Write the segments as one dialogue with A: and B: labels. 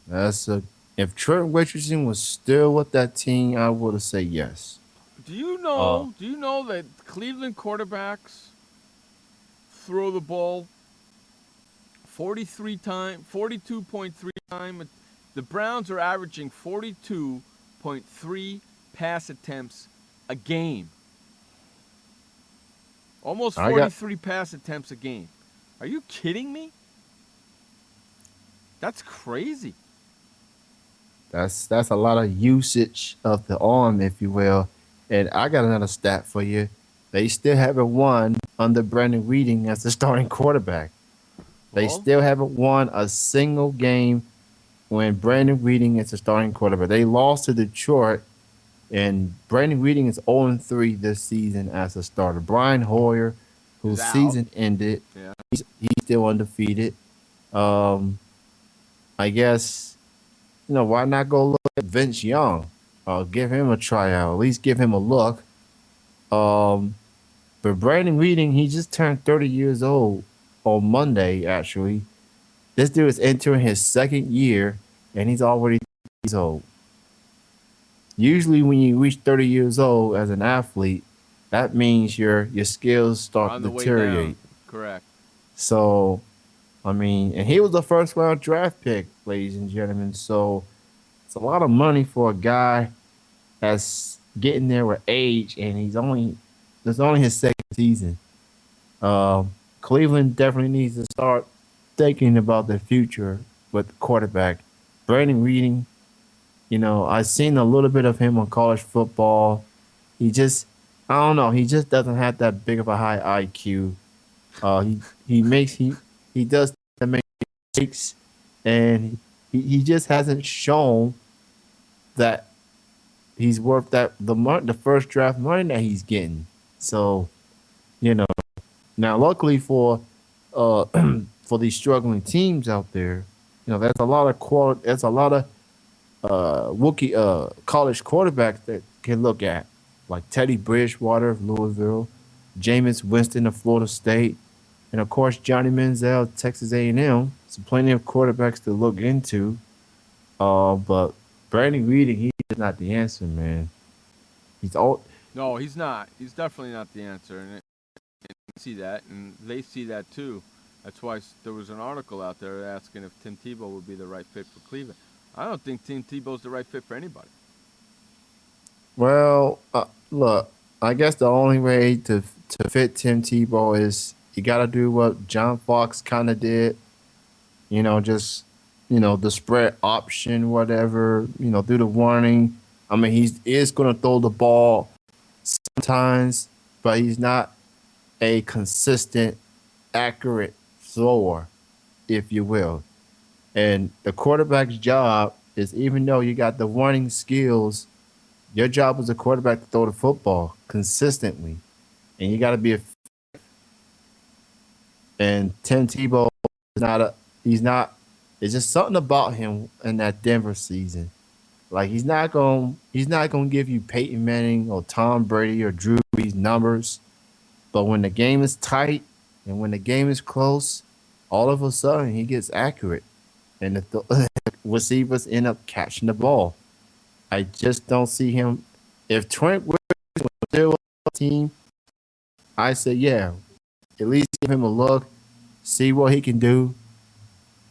A: That's a if Trent Richardson was still with that team, I would have said yes.
B: Do you
A: Uh,
B: know? Do you know that Cleveland quarterbacks throw the ball 43 times, 42.3 times. The Browns are averaging 42.3 pass attempts a game. Almost
A: I got
B: 43 pass attempts a game. Are you kidding me? That's crazy.
A: that's a lot of usage of the arm, if you will. And I got another stat for you. They still haven't won under Brandon Weeding as the starting quarterback. They
B: Well,
A: still haven't won a single game when Brandon Weeding is the starting quarterback. They lost to Detroit, and Brandon Weeding is 0-3 this season as a starter. Brian Hoyer,
B: is
A: whose
B: out.
A: season ended,
B: Yeah.
A: he's still undefeated. Um, I guess why not go look at Vince Young? Give him a tryout. At least give him a look. Um, but Brandon Weeding, he just turned 30 years old on Monday. Actually, this dude is entering his second year, and he's already 30 years old. Usually, when you reach 30 years old as an athlete, that means your skills start
B: On
A: to
B: the way down.
A: deteriorate.
B: Correct.
A: So, I mean, and he was the first round draft pick, ladies and gentlemen. So, it's a lot of money for a guy that's getting there with age, and it's only his second season. Cleveland definitely needs to start thinking about the future with quarterback. Brandon Reading, I've seen a little bit of him on college football. He just, I don't know, he just doesn't have that big of a high IQ. He makes he does the mistakes, and he just hasn't shown that he's worth the first draft money that he's getting. So you know now, luckily for uh for these struggling teams out there, there's a lot of there's a lot of rookie college quarterbacks that can look at, like Teddy Bridgewater of Louisville, Jameis Winston of Florida State, and of course Johnny Manziel of Texas A&M. So plenty of quarterbacks to look into. But Brandon Reading, he's not the answer, man. He's all
B: No, he's not. He's definitely not the answer. And I see that, and they see that too. That's why there was an article out there asking if Tim Tebow would be the right fit for Cleveland. I don't think Tim Tebow's the right fit for anybody.
A: well. Look, I guess the only way to fit Tim Tebow is you got to do what John Fox kind of did. Just the spread option, whatever. Do the warning. I mean, he is going to throw the ball sometimes, but he's not a consistent, accurate thrower, if you will. And the quarterback's job is, even though you got the running skills, your job as a quarterback to throw the football consistently, and you got to be a. And Tim Tebow is not a. He's not. It's just something about him in that Denver season. Like he's not gonna give you Peyton Manning or Tom Brady or Drew Brees numbers, but when the game is tight and when the game is close, all of a sudden he gets accurate, and the receivers end up catching the ball. I just don't see him. If Trent Williams was still on the team, I say yeah, at least give him a look, see what he can do.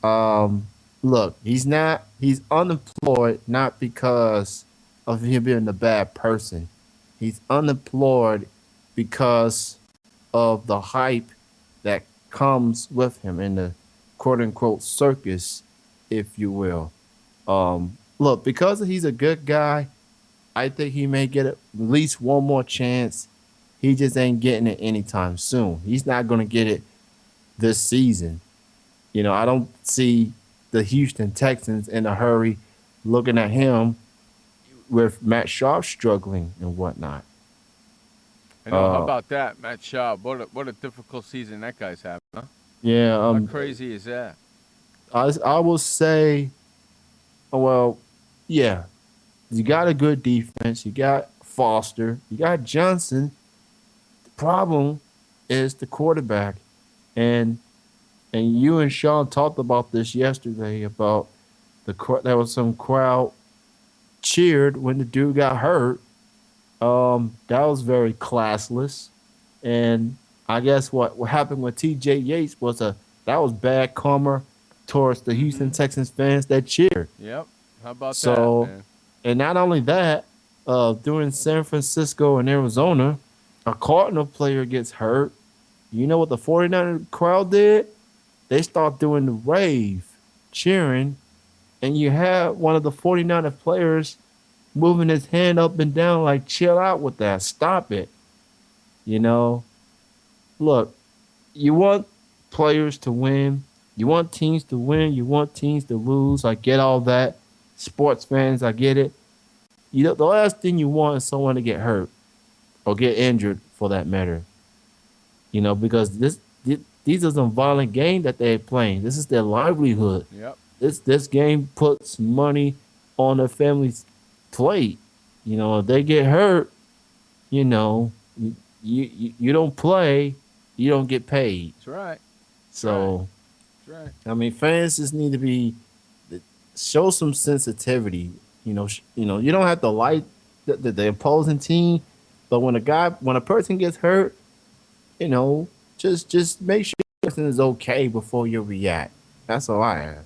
A: Um, Look, he's unemployed not because of him being a bad person. He's unemployed because of the hype that comes with him in the quote unquote circus, if you will. Look, because he's a good guy, I think he may get at least one more chance. He just ain't getting it anytime soon. He's not going to get it this season. I don't see the Houston Texans in a hurry looking at him with Matt Sharp struggling and whatnot.
B: I know. How
A: Uh,
B: about that, Matt Schaub? What a difficult season that guy's having, huh?
A: yeah,
B: How crazy is that?
A: I will say, well, yeah, you got a good defense. You got Foster. You got Johnson. The problem is the quarterback, and And you and Sean talked about this yesterday about there was some crowd cheered when the dude got hurt. That was very classless. And I guess what happened with T.J. Yates that was bad karma towards the Houston Texans fans that cheered.
B: Yep. How about
A: So,
B: that, man?
A: and not only that, during San Francisco and Arizona, a Cardinal player gets hurt. You know what the 49er crowd did? They start doing the rave, cheering, and you have one of the 49er players moving his hand up and down like, chill out with that. Stop it. You know, look, you want players to win. You want teams to win. You want teams to lose. I get all that. Sports fans, I get it. You know, the last thing you want is someone to get hurt or get injured, for that matter. You know, because these are some violent game that they're playing. This is their livelihood.
B: Yep.
A: This game puts money on their family's plate. You know, if they get hurt, you know, you don't play, you don't get paid.
B: That's right.
A: So,
B: That's right.
A: I mean, fans just need to show some sensitivity. You know, you don't have to like the opposing team, but when a person gets hurt, you know, just make sure the person is okay before you react. That's all I ask.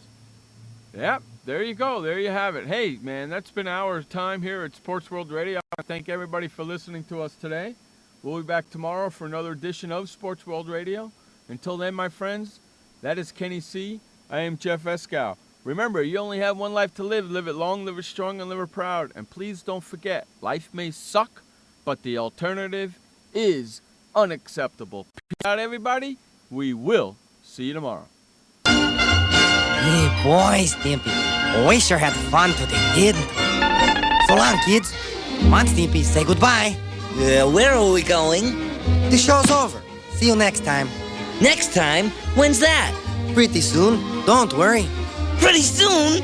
B: Yep. There you go. There you have it. Hey, man, that's been our time here at Sports World Radio. I thank everybody for listening to us today. We'll be back tomorrow for another edition of Sports World Radio. Until then, my friends, that is Kenny C. I am Jeff Escow. Remember, you only have one life to live. Live it long, live it strong, and live it proud. And please don't forget, life may suck, but the alternative is unacceptable. Peace out, everybody. We will see you tomorrow.
C: Hey, boy, Stimpy. We sure had fun today, didn't we? So long, kids. Come on, Stimpy, say goodbye.
D: Where are we going?
C: The show's over. See you next time.
D: Next time? When's that?
C: Pretty soon. Don't worry.
D: Pretty soon?